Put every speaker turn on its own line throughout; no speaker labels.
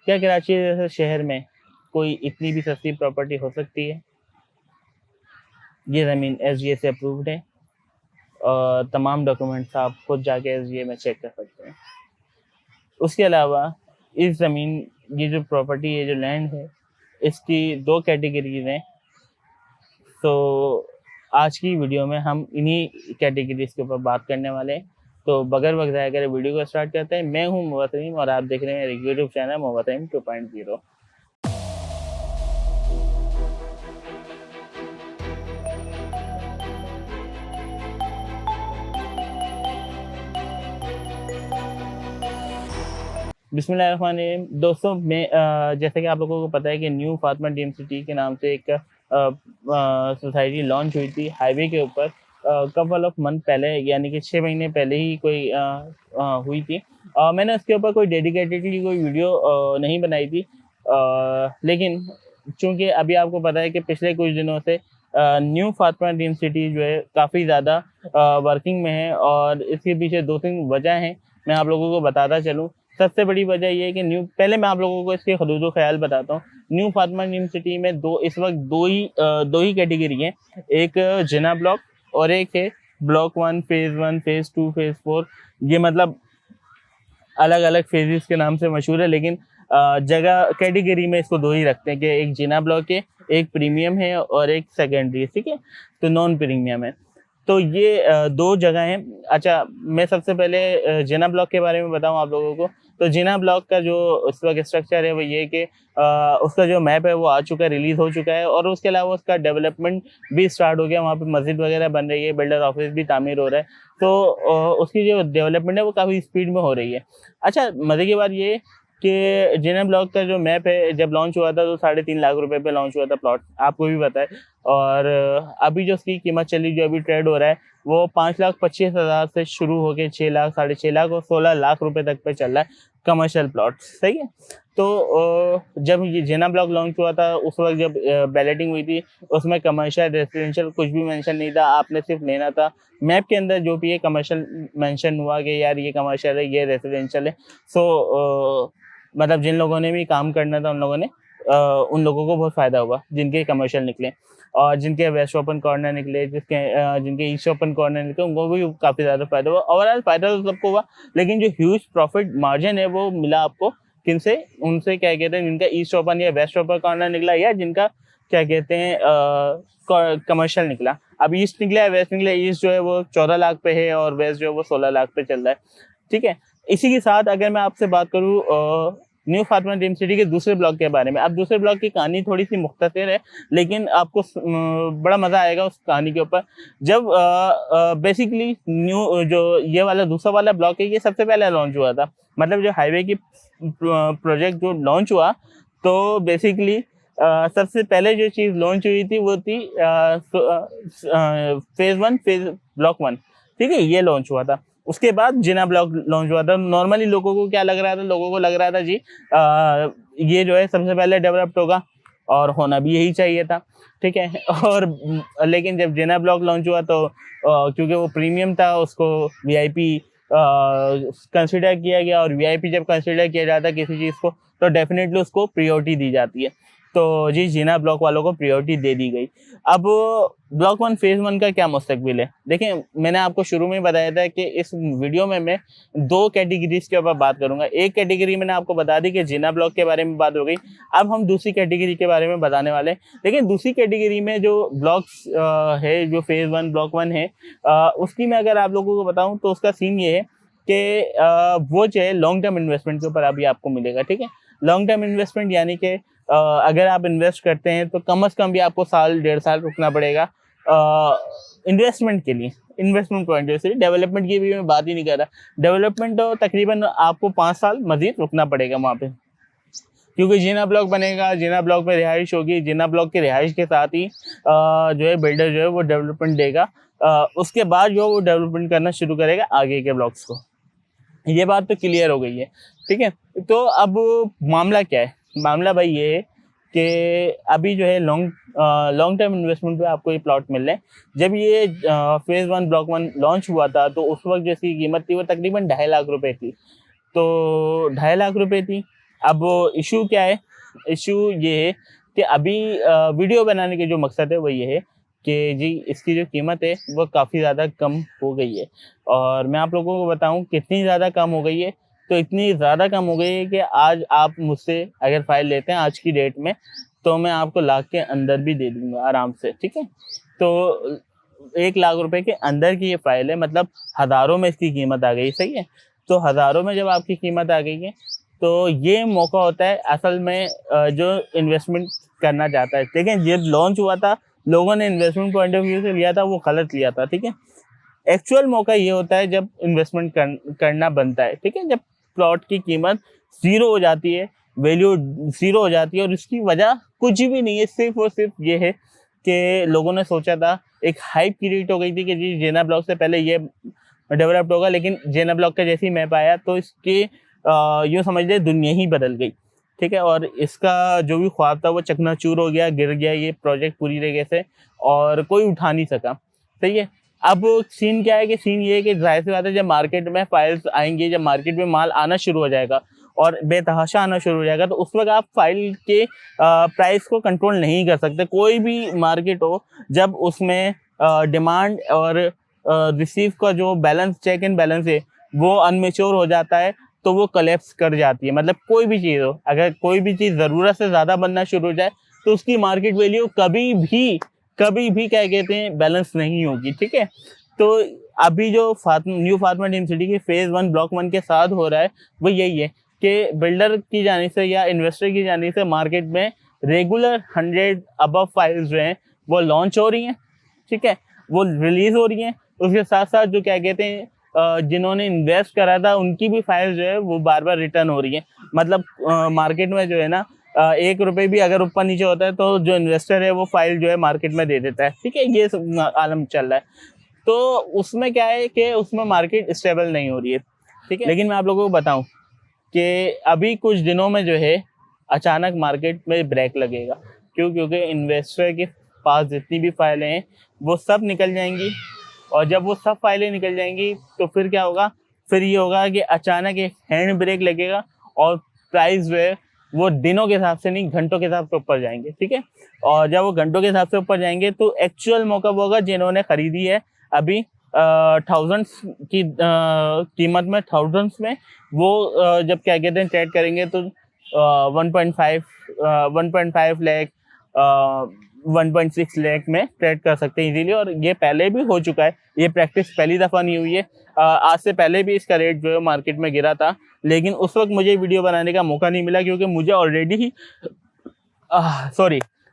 क्या कराची जैसे शहर में कोई इतनी भी सस्ती प्रॉपर्टी हो सकती है? ये ज़मीन एसजीए से अप्रूव्ड है और तमाम डॉक्यूमेंट्स आप खुद जाके एसजीए में चेक कर सकते हैं। उसके अलावा इस ज़मीन, ये जो प्रॉपर्टी है, जो लैंड है, इसकी 2 कैटेगरीज हैं। तो आज की वीडियो में हम इन्हीं कैटेगरीज के ऊपर बात करने वाले हैं। तो बगैर वक्त ज़ाया करे वीडियो को स्टार्ट करते हैं। मैं हूं मोहम्मद रहीम और आप देख रहे हैं मेरे यूट्यूब चैनल मोहम्मद रहीम 2.0। बिस्मिल्लाहिर्रहमानिर्रहीम। दोस्तों, मैं जैसे कि आप लोगों को पता है कि न्यू फातिमा ड्रीम सिटी के नाम से एक सोसाइटी लॉन्च हुई थी हाईवे के ऊपर कपल ऑफ मंथ पहले, यानी कि 6 महीने पहले ही कोई हुई थी। मैंने उसके ऊपर कोई डेडिकेटेडली कोई वीडियो नहीं बनाई थी, लेकिन चूँकि अभी आपको पता है कि पिछले कुछ दिनों से न्यू फातिमा ड्रीम सिटी जो है काफ़ी ज़्यादा वर्किंग में है और इसके पीछे 2-3 वजह हैं। मैं आप लोगों को बताता चलूँ। सबसे बड़ी वजह ये है कि पहले मैं आप लोगों को इसके हदूद ख्याल बताता हूँ। न्यू फातिमा ड्रीम सिटी में इस वक्त दो ही कैटेगरी हैं। एक जिना ब्लॉक और एक है ब्लॉक 1, फेज़ 1, फेज़ 2, फेज़ 4। ये मतलब अलग अलग फेजेस के नाम से मशहूर है, लेकिन जगह कैटेगरी में इसको 2 ही रखते हैं कि एक जिना ब्लॉक है, एक प्रीमियम है और एक सेकेंडरी, ठीक है, तो नॉन प्रीमियम है। तो ये 2 जगह हैं। अच्छा, मैं सबसे पहले जिना ब्लॉक के बारे में बताऊं आप लोगों को। तो जिना ब्लॉक का जो उस वक्त स्ट्रक्चर है वो ये कि उसका जो मैप है वो आ चुका है, रिलीज हो चुका है और उसके अलावा उसका डेवलपमेंट भी स्टार्ट हो गया। वहाँ पे मस्जिद वगैरह बन रही है, बिल्डर ऑफिस भी तामीर हो रहा है। तो उसकी जो डेवलपमेंट है वो काफ़ी स्पीड में हो रही है। अच्छा, मज़े की बात ये कि जिना ब्लॉक का जो मैप है जब लॉन्च हुआ था तो 3.5 लाख रुपए पे लॉन्च हुआ था प्लॉट, आपको भी पता है। और अभी जो उसकी कीमत चली, जो अभी ट्रेड हो रहा है, वो 5,25,000 से शुरू होकर 6 लाख, 6.5 लाख और 16 लाख रुपए तक पे चल रहा है कमर्शियल प्लॉट, सही है। तो जब ये जिना ब्लॉक लॉन्च हुआ था उस वक्त जब बैलेटिंग हुई थी, उसमें कमर्शियल रेजिडेंशियल कुछ भी मेंशन नहीं था। आपने सिर्फ लेना था मैप के अंदर जो भी ये कमर्शियल मेंशन हुआ कि यार ये कमर्शियल है, ये रेजिडेंशियल है। सो मतलब जिन लोगों ने भी काम करना था उन लोगों को बहुत फ़ायदा हुआ जिनके कमर्शियल निकले, और जिनके वेस्ट ओपन कॉर्नर निकले, जिनके ईस्ट ओपन कॉर्नर निकले, उनको भी काफ़ी ज़्यादा फ़ायदा हुआ। ओवरऑल फ़ायदा तो सबको हुआ, लेकिन जो ह्यूज प्रॉफिट मार्जिन है वो मिला आपको किनसे? उनसे, क्या कहते हैं, जिनका ईस्ट ओपन या वेस्ट ओपन कॉर्नर निकला, या जिनका क्या कहते हैं कमर्शियल निकला। अब ईस्ट निकला है, वेस्ट निकला। ईस्ट जो है वो 14 लाख पे है और वेस्ट जो है वो 16 लाख पे चल रहा है, ठीक है। इसी के साथ अगर मैं आपसे बात करूँ न्यू फातिमा ड्रीम सिटी के दूसरे ब्लॉक के बारे में। अब दूसरे ब्लॉक की कहानी थोड़ी सी मुख्तसर है, लेकिन आपको बड़ा मज़ा आएगा उस कहानी के ऊपर। जब बेसिकली न्यू जो ये वाला दूसरा वाला ब्लॉक है, ये सबसे पहले लॉन्च हुआ था। मतलब जो हाईवे की प्रोजेक्ट जो लॉन्च हुआ, तो बेसिकली सबसे पहले जो चीज़ लॉन्च हुई थी वो थी फेज़ 1, फेज़ ब्लॉक 1, ठीक है, ये लॉन्च हुआ था। उसके बाद जिना ब्लॉक लॉन्च हुआ था। नॉर्मली लोगों को क्या लग रहा था? लोगों को लग रहा था जी ये जो है सबसे पहले डेवलप्ड होगा, और होना भी यही चाहिए था, ठीक है। और लेकिन जब जिना ब्लॉक लॉन्च हुआ तो क्योंकि वो प्रीमियम था, उसको वीआईपी कंसिडर किया गया, और वीआईपी जब कंसिडर किया जाता है किसी चीज़ को तो डेफिनेटली उसको प्रायोरिटी दी जाती है। तो जी, जिना ब्लॉक वालों को प्रायोरिटी दे दी गई। अब ब्लॉक 1 फेज़ 1 का क्या मुस्तकबिल है? देखिए, मैंने आपको शुरू में बताया था कि इस वीडियो में मैं 2 कैटेगरीज के ऊपर बात करूंगा। एक कैटेगरी मैंने आपको बता दी कि जिना ब्लॉक के बारे में बात हो गई। अब हम दूसरी कैटेगरी के बारे में बताने वाले हैं। लेकिन दूसरी कैटेगरी में जो ब्लॉक्स है, जो फेज़ 1 ब्लॉक 1 है, उसकी मैं अगर आप लोगों को बताऊं तो उसका सीन ये है कि वो जो है लॉन्ग टर्म इन्वेस्टमेंट के ऊपर अभी आपको मिलेगा, ठीक है। लॉन्ग टर्म इन्वेस्टमेंट यानी कि अगर आप इन्वेस्ट करते हैं तो कम से कम भी आपको साल 1.5 साल रुकना पड़ेगा इन्वेस्टमेंट के लिए। इन्वेस्टमेंट पॉइंट ऑफ व्यू से डेवलपमेंट की भी मैं बात ही नहीं कर रहा। डेवलपमेंट तो तकरीबन आपको 5 साल मजीद रुकना पड़ेगा वहाँ पे, क्योंकि जिना ब्लॉक बनेगा, जिना ब्लॉक में रिहाइश होगी, जिना ब्लॉक की रिहाइश के साथ ही जो है बिल्डर जो है वो डेवलपमेंट देगा। उसके बाद जो वो डेवलपमेंट करना शुरू करेगा आगे के ब्लॉक्स को। ये बात तो क्लियर हो गई है, ठीक है। तो अब मामला क्या है? मामला भाई ये है कि अभी जो है लॉन्ग टर्म इन्वेस्टमेंट पे आपको ये प्लॉट मिल रहे हैं। जब ये फेज़ 1 ब्लॉक 1 लॉन्च हुआ था तो उस वक्त जैसी कीमत थी वो तकरीबन 2.5 लाख रुपए थी। तो 2.5 लाख रुपए थी, अब इशू क्या है, इशू ये है कि अभी वीडियो बनाने के जो मकसद है वो ये है कि जी इसकी जो कीमत है वो काफ़ी ज़्यादा कम हो गई है। और मैं आप लोगों को बताऊं कितनी ज़्यादा कम हो गई है, तो इतनी ज़्यादा कम हो गई है कि आज आप मुझसे अगर फ़ाइल लेते हैं आज की डेट में, तो मैं आपको लाख के अंदर भी दे दूंगा आराम से, ठीक है। तो 1 लाख रुपए के अंदर की ये फ़ाइल है, मतलब हज़ारों में इसकी कीमत आ गई, सही है। तो हज़ारों में जब आपकी कीमत आ गई है, तो ये मौका होता है असल में जो इन्वेस्टमेंट करना चाहता है। लेकिन जब लॉन्च हुआ था, लोगों ने इन्वेस्टमेंट पॉइंट ऑफ व्यू से लिया था, वो गलत लिया था, ठीक है। एक्चुअल मौका ये होता है जब इन्वेस्टमेंट करना बनता है, ठीक है। जब प्लॉट की कीमत ज़ीरो हो जाती है, वैल्यू ज़ीरो हो जाती है, और इसकी वजह कुछ भी नहीं है, सिर्फ और सिर्फ ये है कि लोगों ने सोचा था, एक हाइप क्रिएट हो गई थी कि जी जेना ब्लॉक से पहले ये डेवलप्ड होगा, लेकिन जेना ब्लॉक का जैसे ही मैप आया तो इसकी यूँ समझ ले दुनिया ही बदल गई, ठीक है। और इसका जो भी ख्वाब था वो चकनाचूर हो गया, गिर गया ये प्रोजेक्ट पूरी तरीके से, और कोई उठा नहीं सका, सही है। अब सीन क्या है कि सीन ये है कि जाहिर सी बात है, जब मार्केट में फाइल्स आएंगी, जब मार्केट में माल आना शुरू हो जाएगा और बेतहाशा आना शुरू हो जाएगा, तो उस वक्त आप फाइल के प्राइस को कंट्रोल नहीं कर सकते। कोई भी मार्केट हो, जब उसमें डिमांड और रिसीव का जो बैलेंस, चेक एंड बैलेंस है, वो अनमेच्योर हो जाता है, तो वो कलेप्स कर जाती है। मतलब कोई भी चीज़ हो, अगर कोई भी चीज़ ज़रूरत से ज़्यादा बनना शुरू हो जाए, तो उसकी मार्केट वैल्यू कभी भी क्या कहते हैं बैलेंस नहीं होगी, ठीक है। तो अभी जो न्यू फातिमा ड्रीम सिटी की फेज़ 1 ब्लॉक 1 के साथ हो रहा है, वो यही है कि बिल्डर की जानिब से या इन्वेस्टर की जानिब से मार्केट में रेगुलर 100 अबव फाइल्स जो हैं वो लॉन्च हो रही हैं, ठीक है, वो रिलीज़ हो रही हैं। उसके साथ साथ जो क्या कहते हैं जिन्होंने इन्वेस्ट करा था उनकी भी फाइल जो है वो बार बार रिटर्न हो रही है। मतलब मार्केट में जो है ना, 1 रुपये भी अगर ऊपर नीचे होता है तो जो इन्वेस्टर है वो फाइल जो है मार्केट में दे देता है, ठीक है। ये आलम चल रहा है। तो उसमें क्या है कि उसमें मार्केट स्टेबल नहीं हो रही है, ठीक है। लेकिन मैं आप लोगों को बताऊं कि अभी कुछ दिनों में जो है अचानक मार्केट में ब्रेक लगेगा। क्यों? क्योंकि इन्वेस्टर के पास जितनी भी फाइलें हैं वो सब निकल जाएंगी, और जब वो सब फाइलें निकल जाएंगी तो फिर क्या होगा, फिर ये होगा कि अचानक एक हैंड ब्रेक लगेगा और प्राइस जो है वो दिनों के हिसाब से नहीं, घंटों के हिसाब से ऊपर जाएंगे, ठीक है। और जब वो घंटों के हिसाब से ऊपर जाएंगे तो एक्चुअल मौका वो होगा जिन्होंने खरीदी है अभी थाउजेंड्स की कीमत में, थाउजेंड्स में, वो जब क्या कहते हैं ट्रेड करेंगे तो 1.5 लाख 1.6 लाख में ट्रेड कर सकते हैं इजीली। और ये पहले भी हो चुका है, ये प्रैक्टिस पहली दफ़ा नहीं हुई है। आज से पहले भी इसका रेट जो है मार्केट में गिरा था, लेकिन उस वक्त मुझे वीडियो बनाने का मौका नहीं मिला, क्योंकि मुझे ऑलरेडी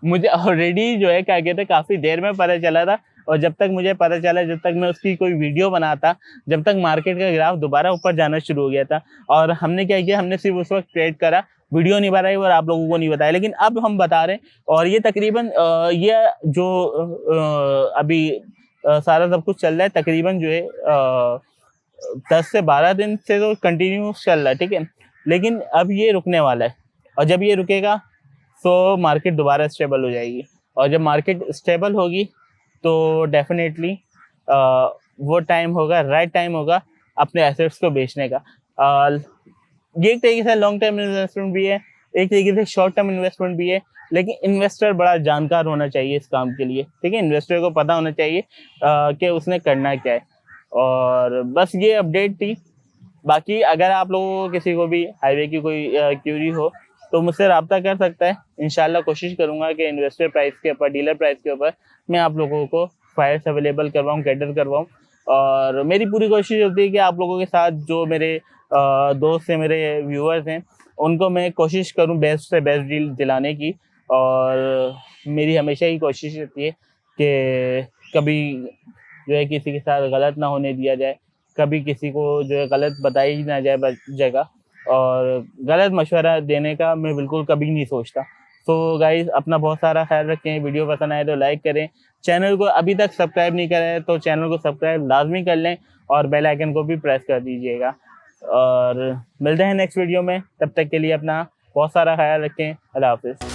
मुझे ऑलरेडी जो है क्या कहते हैं काफ़ी देर में पता चला था। और जब तक मुझे पता चला, जब तक मैं उसकी कोई वीडियो बनाता, जब तक मार्केट का ग्राफ दोबारा ऊपर जाना शुरू हो गया था। और हमने क्या किया, हमने सिर्फ उस वक्त ट्रेड करा, वीडियो नहीं बनाई और आप लोगों को नहीं बताया। लेकिन अब हम बता रहे हैं, और ये तकरीबन ये जो अभी सारा सब कुछ चल रहा है, तकरीबन जो है 10 से 12 दिन से तो कंटिन्यूस चल रहा है, ठीक है। लेकिन अब ये रुकने वाला है, और जब ये रुकेगा तो मार्केट दोबारा स्टेबल हो जाएगी। और जब मार्केट स्टेबल होगी तो डेफिनेटली वो टाइम होगा, राइट टाइम होगा अपने एसेट्स को बेचने का। ये एक तरीके से लॉन्ग टर्म इन्वेस्टमेंट भी है, एक तरीके से शॉर्ट टर्म इन्वेस्टमेंट भी है, लेकिन इन्वेस्टर बड़ा जानकार होना चाहिए इस काम के लिए, ठीक है। इन्वेस्टर को पता होना चाहिए कि उसने करना क्या है। और बस ये अपडेट थी। बाकी अगर आप लोगों को किसी को भी हाईवे की कोई क्यूरी हो तो मुझसे रब्ता कर सकता है। इंशाल्लाह कोशिश करूंगा कि इन्वेस्टर प्राइस के ऊपर, डीलर प्राइस के ऊपर मैं आप लोगों को फायर्स अवेलेबल करवाऊँ, कैटर करवाऊँ। और मेरी पूरी कोशिश होती है कि आप लोगों के साथ जो मेरे दोस्त हैं, मेरे व्यूअर्स हैं, उनको मैं कोशिश करूं बेस्ट से बेस्ट डील दिलाने की। और मेरी हमेशा ही कोशिश रहती है कि कभी जो है किसी के साथ गलत ना होने दिया जाए, कभी किसी को जो है गलत बताई ना जाए जगह, और गलत मशवरा देने का मैं बिल्कुल कभी नहीं सोचता। तो गाइस अपना बहुत सारा ख्याल रखें। वीडियो पसंद आए तो लाइक करें, चैनल को अभी तक सब्सक्राइब नहीं करा है तो चैनल को सब्सक्राइब लाजमी कर लें, और बेल आइकन को भी प्रेस कर दीजिएगा। और मिलते हैं नेक्स्ट वीडियो में, तब तक के लिए अपना बहुत सारा ख्याल रखें। अल्लाह हाफिज़।